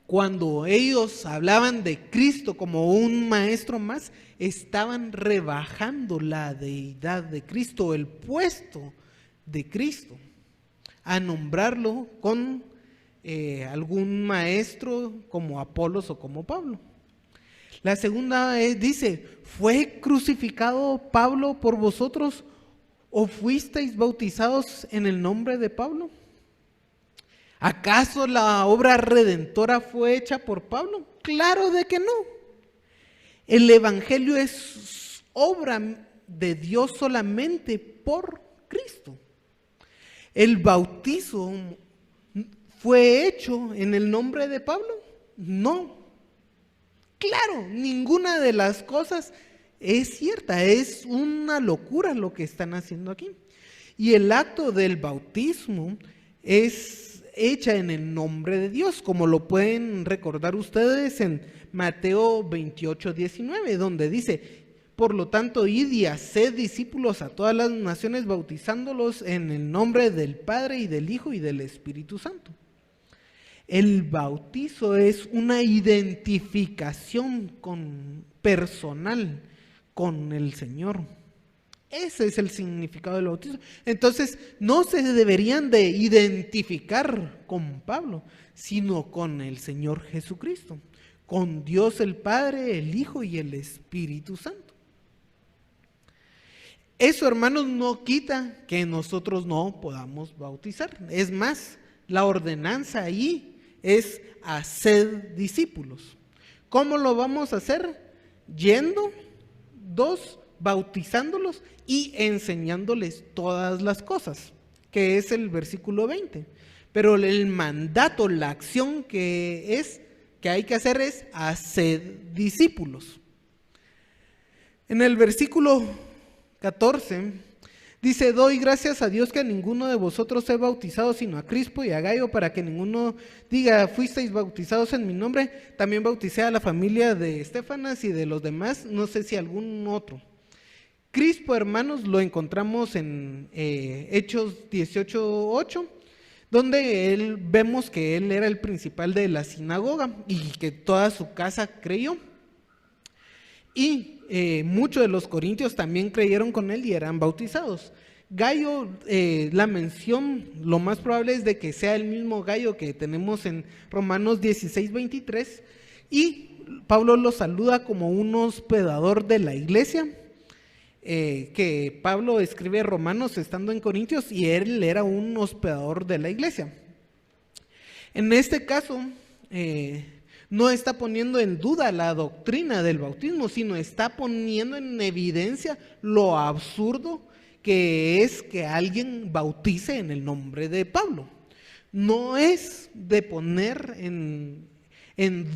Cuando ellos hablaban de Cristo como un maestro más, estaban rebajando la deidad de Cristo, el puesto de Cristo, a nombrarlo con algún maestro como Apolos o como Pablo. La segunda dice, ¿fue crucificado Pablo por vosotros o fuisteis bautizados en el nombre de Pablo? ¿Acaso la obra redentora fue hecha por Pablo? Claro de que no. El evangelio es obra de Dios solamente por Cristo. El bautizo ¿Fue hecho en el nombre de Pablo? No. Claro, ninguna de las cosas es cierta, es una locura lo que están haciendo aquí. Y el acto del bautismo es hecha en el nombre de Dios, como lo pueden recordar ustedes en Mateo 28:19, donde dice: por lo tanto, id y haced discípulos a todas las naciones, bautizándolos en el nombre del Padre y del Hijo y del Espíritu Santo. El bautizo es una identificación personal con el Señor. Ese es el significado del bautismo. Entonces, no se deberían de identificar con Pablo, sino con el Señor Jesucristo, con Dios el Padre, el Hijo y el Espíritu Santo. Eso, hermanos, no quita que nosotros no podamos bautizar. Es más, la ordenanza ahí es hacer discípulos. ¿Cómo lo vamos a hacer? Yendo, 2, bautizándolos y enseñándoles todas las cosas, que es el versículo 20. Pero el mandato, la acción que hay que hacer es hacer discípulos. En el versículo 14 dice: doy gracias a Dios que a ninguno de vosotros he bautizado sino a Crispo y a Gayo, para que ninguno diga: fuisteis bautizados en mi nombre. También bauticé a la familia de Estefanas y de los demás, no sé si algún otro. Crispo, hermanos, lo encontramos en Hechos 18:8, donde vemos que él era el principal de la sinagoga y que toda su casa creyó. Y muchos de los corintios también creyeron con él y eran bautizados. Gayo, la mención, lo más probable es de que sea el mismo Gayo que tenemos en Romanos 16:23, y Pablo lo saluda como un hospedador de la iglesia, que Pablo escribe Romanos estando en Corintios y él era un hospedador de la iglesia. En este caso, no está poniendo en duda la doctrina del bautismo, sino está poniendo en evidencia lo absurdo que es que alguien bautice en el nombre de Pablo. No es de poner en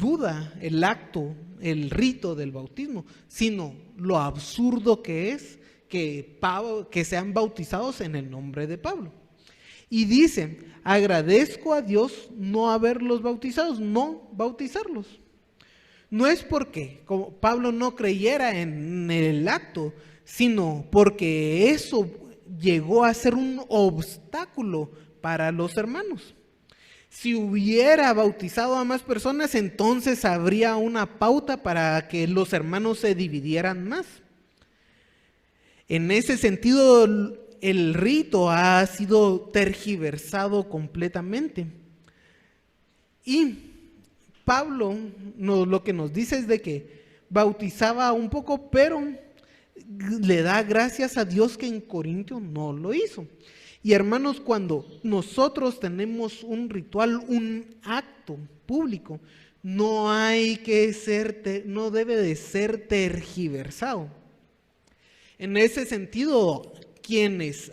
duda el acto, el rito del bautismo, sino lo absurdo que es que sean bautizados en el nombre de Pablo. Y dice: agradezco a Dios no haberlos bautizados, no bautizarlos. No es porque como Pablo no creyera en el acto, sino porque eso llegó a ser un obstáculo para los hermanos. Si hubiera bautizado a más personas, entonces habría una pauta para que los hermanos se dividieran más. En ese sentido, el rito ha sido tergiversado completamente. Y Pablo lo que nos dice es de que bautizaba un poco, pero le da gracias a Dios que en Corintio no lo hizo. Y hermanos, cuando nosotros tenemos un ritual, un acto público, no debe de ser tergiversado. En ese sentido, quienes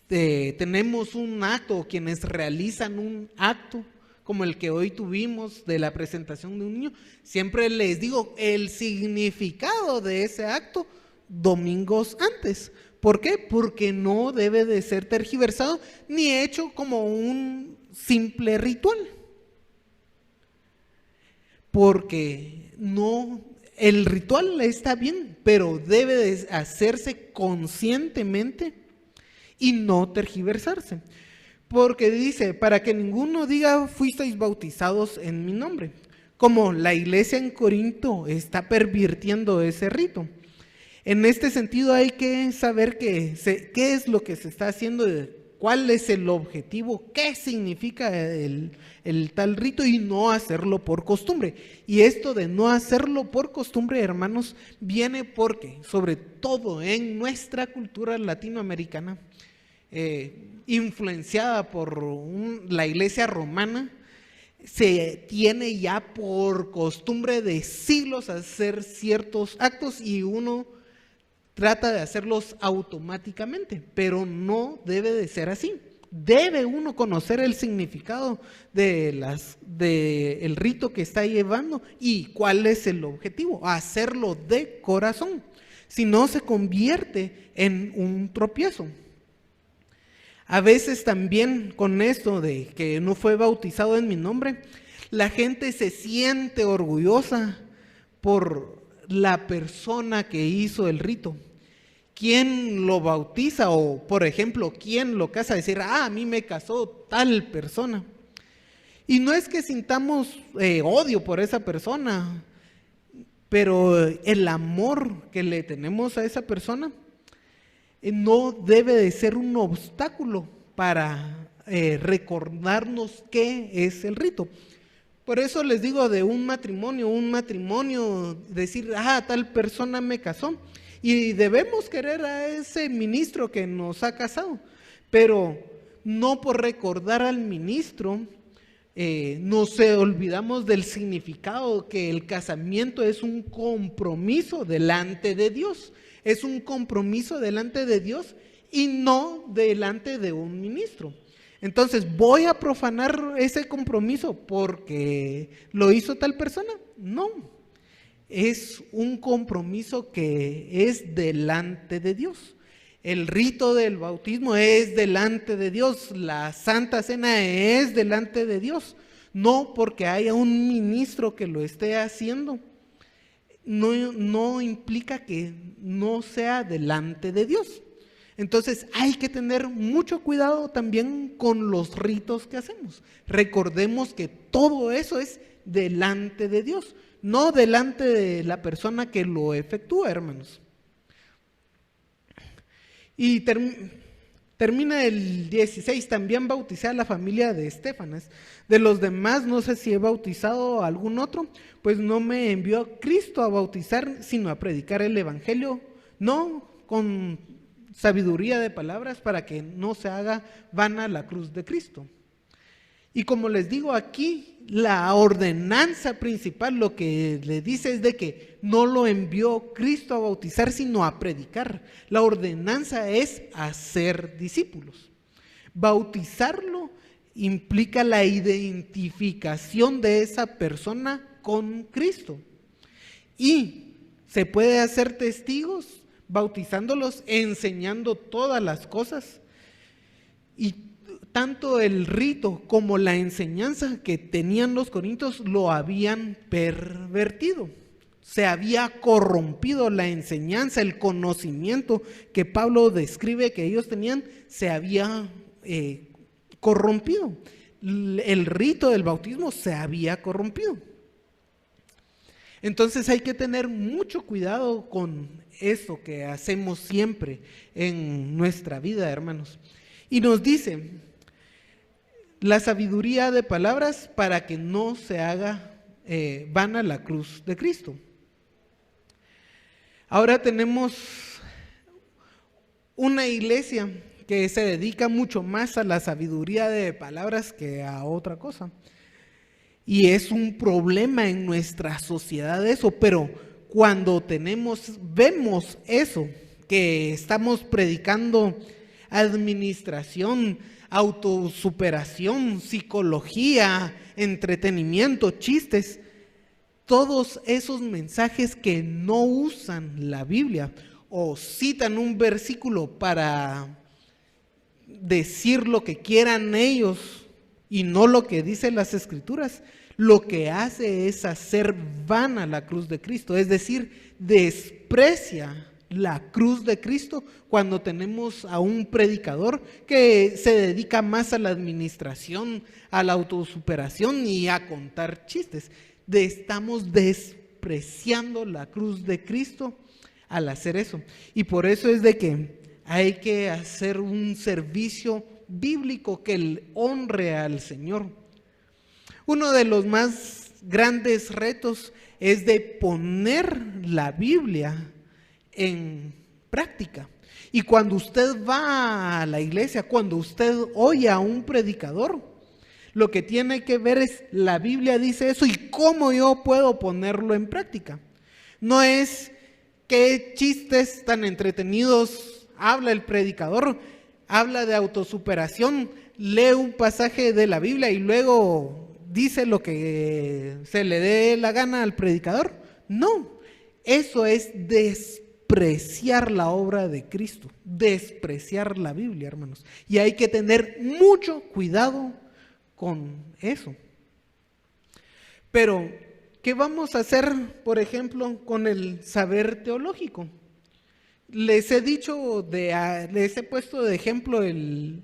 tenemos un acto, quienes realizan un acto como el que hoy tuvimos de la presentación de un niño, siempre les digo el significado de ese acto domingos antes. ¿Por qué? Porque no debe de ser tergiversado ni hecho como un simple ritual. Porque el ritual está bien, pero debe de hacerse conscientemente y no tergiversarse. Porque dice: para que ninguno diga: fuisteis bautizados en mi nombre. Como la iglesia en Corinto está pervirtiendo ese rito. En este sentido hay que saber qué es lo que se está haciendo, cuál es el objetivo, qué significa el tal rito, y no hacerlo por costumbre. Y esto de no hacerlo por costumbre, hermanos, viene porque, sobre todo en nuestra cultura latinoamericana, influenciada por la iglesia romana, se tiene ya por costumbre de siglos hacer ciertos actos y uno trata de hacerlos automáticamente, pero no debe de ser así. debe uno conocer el significado de el rito que está llevando y cuál es el objetivo, hacerlo de corazón. Si no, se convierte en un tropiezo. A veces también con esto de que no fue bautizado en mi nombre, la gente se siente orgullosa por la persona que hizo el rito. ¿Quién lo bautiza? O, por ejemplo, ¿quién lo casa? Decir, a mí me casó tal persona. Y no es que sintamos odio por esa persona, pero el amor que le tenemos a esa persona no debe de ser un obstáculo para recordarnos qué es el rito. Por eso les digo de un matrimonio, decir, tal persona me casó. Y debemos querer a ese ministro que nos ha casado, pero no por recordar al ministro, nos olvidamos del significado que el casamiento es un compromiso delante de Dios. Es un compromiso delante de Dios y no delante de un ministro. Entonces, ¿voy a profanar ese compromiso porque lo hizo tal persona? No, es un compromiso que es delante de Dios. El rito del bautismo es delante de Dios, la Santa Cena es delante de Dios, no porque haya un ministro que lo esté haciendo. No implica que no sea delante de Dios. Entonces hay que tener mucho cuidado también con los ritos que hacemos. Recordemos que todo eso es delante de Dios, no delante de la persona que lo efectúa, hermanos. Y termina el 16, también bauticé a la familia de Estéfanas. De los demás, no sé si he bautizado a algún otro, pues no me envió Cristo a bautizar, sino a predicar el evangelio, no con sabiduría de palabras, para que no se haga vana la cruz de Cristo. Y como les digo aquí, la ordenanza principal lo que le dice es de que no lo envió Cristo a bautizar, sino a predicar. La ordenanza es hacer discípulos. Bautizarlo implica la identificación de esa persona con Cristo. Y se puede hacer testigos bautizándolos, enseñando todas las cosas. Y tanto el rito como la enseñanza que tenían los corintios lo habían pervertido. Se había corrompido la enseñanza, el conocimiento que Pablo describe que ellos tenían, se había corrompido. El rito del bautismo se había corrompido. Entonces hay que tener mucho cuidado con eso que hacemos siempre en nuestra vida, hermanos. Y nos dice, la sabiduría de palabras para que no se haga vana la cruz de Cristo. Ahora tenemos una iglesia que se dedica mucho más a la sabiduría de palabras que a otra cosa. Y es un problema en nuestra sociedad eso, pero cuando vemos eso, que estamos predicando administración, autosuperación, psicología, entretenimiento, chistes, todos esos mensajes que no usan la Biblia o citan un versículo para decir lo que quieran ellos y no lo que dicen las Escrituras, lo que hace es hacer vana la cruz de Cristo, es decir, desprecia la cruz de Cristo cuando tenemos a un predicador que se dedica más a la administración, a la autosuperación y a contar chistes. Estamos despreciando la cruz de Cristo al hacer eso. Y por eso es de que hay que hacer un servicio bíblico que honre al Señor. Uno de los más grandes retos es de poner la Biblia en práctica. Y cuando usted va a la iglesia, cuando usted oye a un predicador, lo que tiene que ver es, la Biblia dice eso y cómo yo puedo ponerlo en práctica. No es qué chistes tan entretenidos habla el predicador, habla de autosuperación, lee un pasaje de la Biblia y luego dice lo que se le dé la gana al predicador. No, eso es despreciar la obra de Cristo, despreciar la Biblia, hermanos. Y hay que tener mucho cuidado con eso. Pero, ¿qué vamos a hacer, por ejemplo, con el saber teológico? Les he puesto de ejemplo el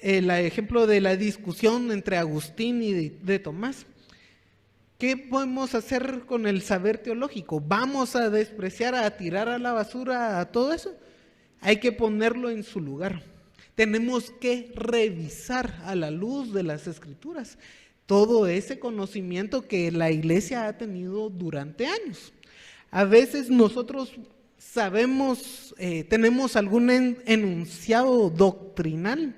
ejemplo de la discusión entre Agustín y de Tomás. ¿Qué podemos hacer con el saber teológico? ¿Vamos a despreciar, a tirar a la basura a todo eso? Hay que ponerlo en su lugar. Tenemos que revisar a la luz de las Escrituras todo ese conocimiento que la iglesia ha tenido durante años. A veces nosotros sabemos, tenemos algún enunciado doctrinal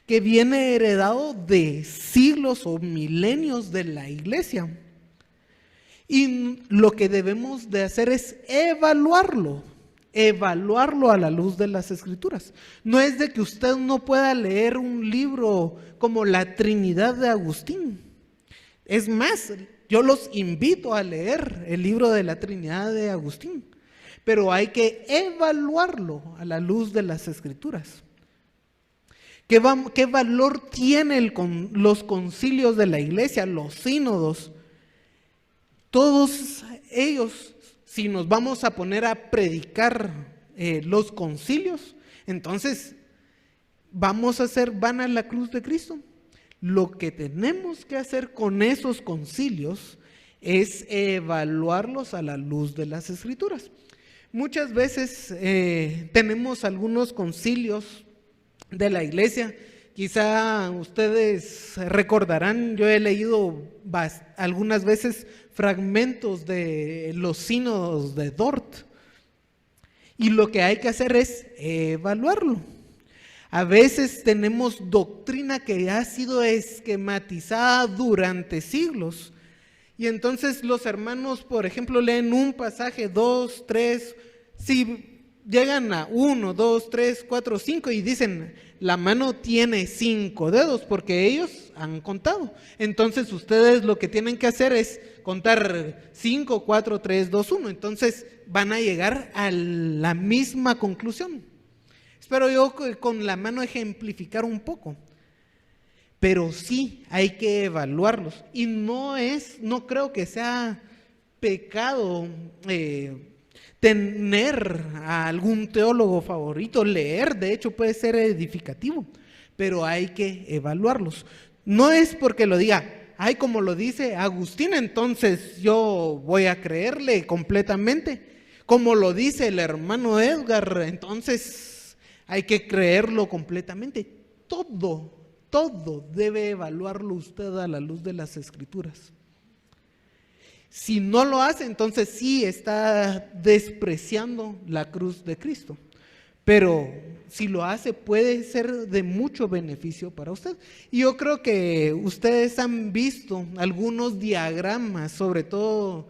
que viene heredado de siglos o milenios de la iglesia. Y lo que debemos de hacer es evaluarlo a la luz de las Escrituras. No es de que usted no pueda leer un libro como la Trinidad de Agustín. Es más, yo los invito a leer el libro de la Trinidad de Agustín, pero hay que evaluarlo a la luz de las Escrituras. ¿Qué valor tienen los concilios de la iglesia, los sínodos? Todos ellos, si nos vamos a poner a predicar los concilios, entonces van a la cruz de Cristo. Lo que tenemos que hacer con esos concilios es evaluarlos a la luz de las Escrituras. Muchas veces tenemos algunos concilios de la iglesia. Quizá ustedes recordarán, yo he leído algunas veces fragmentos de los sínodos de Dort, y lo que hay que hacer es evaluarlo. A veces tenemos doctrina que ha sido esquematizada durante siglos, y entonces los hermanos, por ejemplo, leen un pasaje, 2, 3, si llegan a 1, 2, 3, 4, 5 y dicen, la mano tiene 5 dedos porque ellos han contado. Entonces ustedes lo que tienen que hacer es contar 5, 4, 3, 2, 1. Entonces van a llegar a la misma conclusión. Espero yo con la mano ejemplificar un poco. Pero sí hay que evaluarlos. Y no creo que sea pecado tener a algún teólogo favorito, leer, de hecho puede ser edificativo, pero hay que evaluarlos. No es porque lo diga, como lo dice Agustín, entonces yo voy a creerle completamente. Como lo dice el hermano Edgar, entonces hay que creerlo completamente. Todo debe evaluarlo usted a la luz de las Escrituras. Si no lo hace, entonces sí está despreciando la cruz de Cristo. Pero si lo hace, puede ser de mucho beneficio para usted. Y yo creo que ustedes han visto algunos diagramas, sobre todo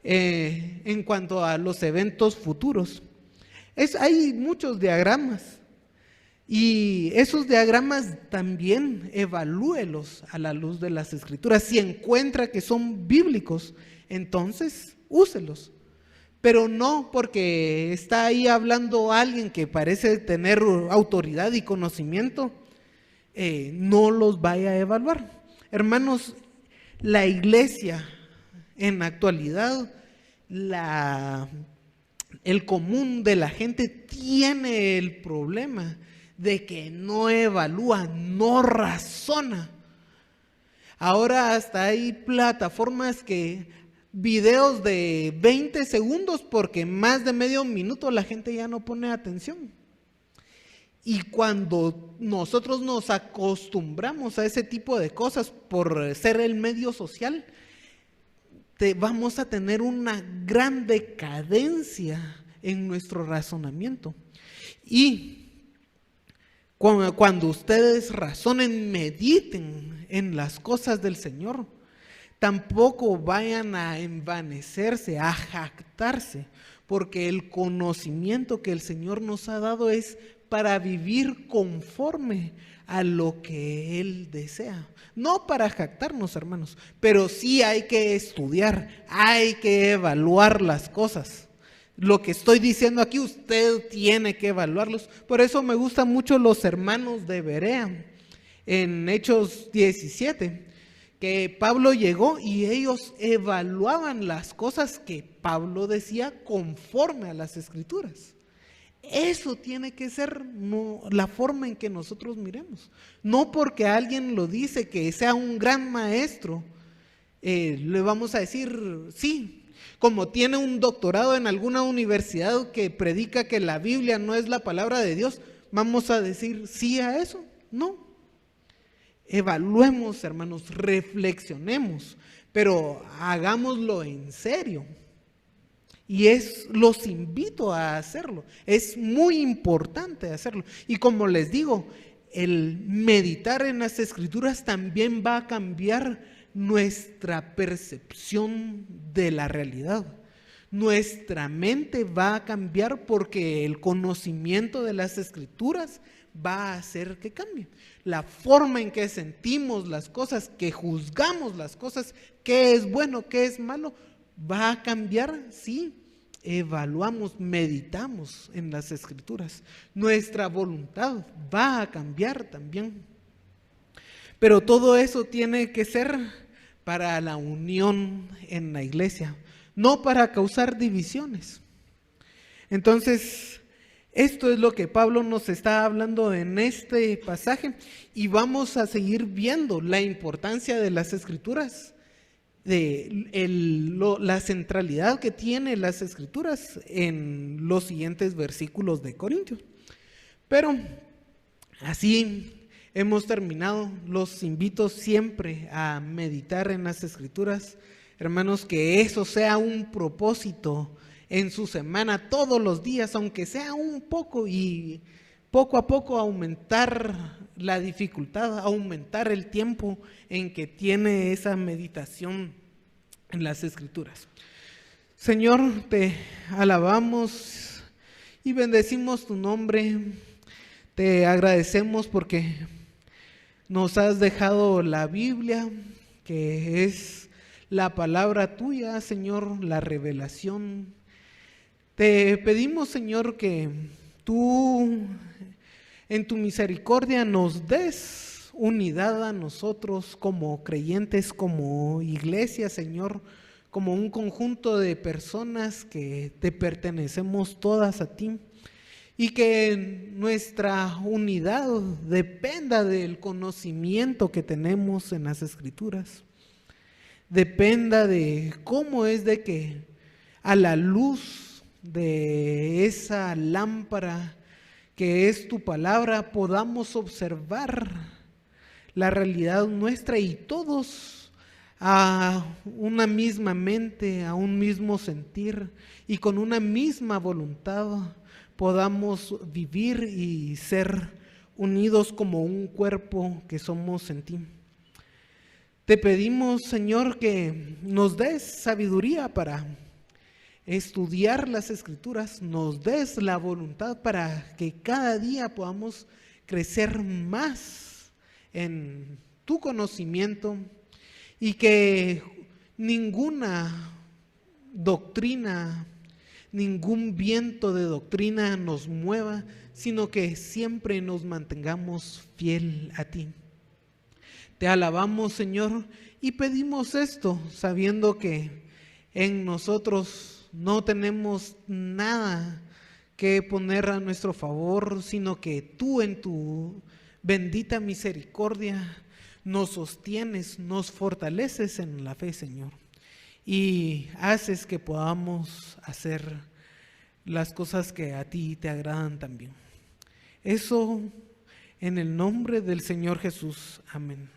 en cuanto a los eventos futuros. Hay muchos diagramas. Y esos diagramas también evalúelos a la luz de las Escrituras. Si encuentra que son bíblicos, entonces úselos. Pero no porque está ahí hablando alguien que parece tener autoridad y conocimiento, no los vaya a evaluar. Hermanos, la iglesia en la actualidad, el común de la gente tiene el problema de que no evalúa, no razona. Ahora hasta hay plataformas videos de 20 segundos porque más de medio minuto la gente ya no pone atención. Y cuando nosotros nos acostumbramos a ese tipo de cosas por ser el medio social, vamos a tener una gran decadencia en nuestro razonamiento. Y cuando ustedes razonen, mediten en las cosas del Señor, tampoco vayan a envanecerse, a jactarse, porque el conocimiento que el Señor nos ha dado es para vivir conforme a lo que Él desea. No para jactarnos, hermanos, pero sí hay que estudiar, hay que evaluar las cosas. Lo que estoy diciendo aquí, usted tiene que evaluarlos. Por eso me gustan mucho los hermanos de Berea, en Hechos 17, que Pablo llegó y ellos evaluaban las cosas que Pablo decía conforme a las Escrituras. Eso tiene que ser la forma en que nosotros miremos. No porque alguien lo dice que sea un gran maestro, le vamos a decir sí. Como tiene un doctorado en alguna universidad que predica que la Biblia no es la palabra de Dios, vamos a decir sí a eso. No. Evaluemos, hermanos, reflexionemos, pero hagámoslo en serio. Y los invito a hacerlo. Es muy importante hacerlo. Y como les digo, el meditar en las Escrituras también va a cambiar nuestra percepción de la realidad. Nuestra mente va a cambiar porque el conocimiento de las Escrituras va a hacer que cambie. La forma en que sentimos las cosas, que juzgamos las cosas, qué es bueno, qué es malo, va a cambiar, sí. Evaluamos, meditamos en las Escrituras. Nuestra voluntad va a cambiar también. Pero todo eso tiene que ser para la unión en la iglesia, no para causar divisiones. Entonces, esto es lo que Pablo nos está hablando en este pasaje y vamos a seguir viendo la importancia de las Escrituras, de la centralidad que tiene las Escrituras en los siguientes versículos de Corintios. Pero así hemos terminado. Los invito siempre a meditar en las Escrituras, hermanos, que eso sea un propósito en su semana, todos los días, aunque sea un poco, y poco a poco aumentar la dificultad, aumentar el tiempo en que tiene esa meditación en las Escrituras. Señor, te alabamos y bendecimos tu nombre. Te agradecemos porque nos has dejado la Biblia, que es la palabra tuya, Señor, la revelación. Te pedimos, Señor, que tú en tu misericordia nos des unidad a nosotros como creyentes, como iglesia, Señor, como un conjunto de personas que te pertenecemos todas a ti, y que nuestra unidad dependa del conocimiento que tenemos en las Escrituras, dependa de cómo es de que a la luz de esa lámpara que es tu palabra podamos observar la realidad nuestra y todos a una misma mente, a un mismo sentir y con una misma voluntad podamos vivir y ser unidos como un cuerpo que somos en ti. Te pedimos, Señor, que nos des sabiduría para estudiar las Escrituras, nos des la voluntad para que cada día podamos crecer más en tu conocimiento y que ninguna doctrina, ningún viento de doctrina nos mueva, sino que siempre nos mantengamos fiel a ti. Te alabamos, Señor, y pedimos esto sabiendo que en nosotros no tenemos nada que poner a nuestro favor, sino que tú en tu bendita misericordia nos sostienes, nos fortaleces en la fe, Señor, y haces que podamos hacer las cosas que a ti te agradan también. Eso en el nombre del Señor Jesús. Amén.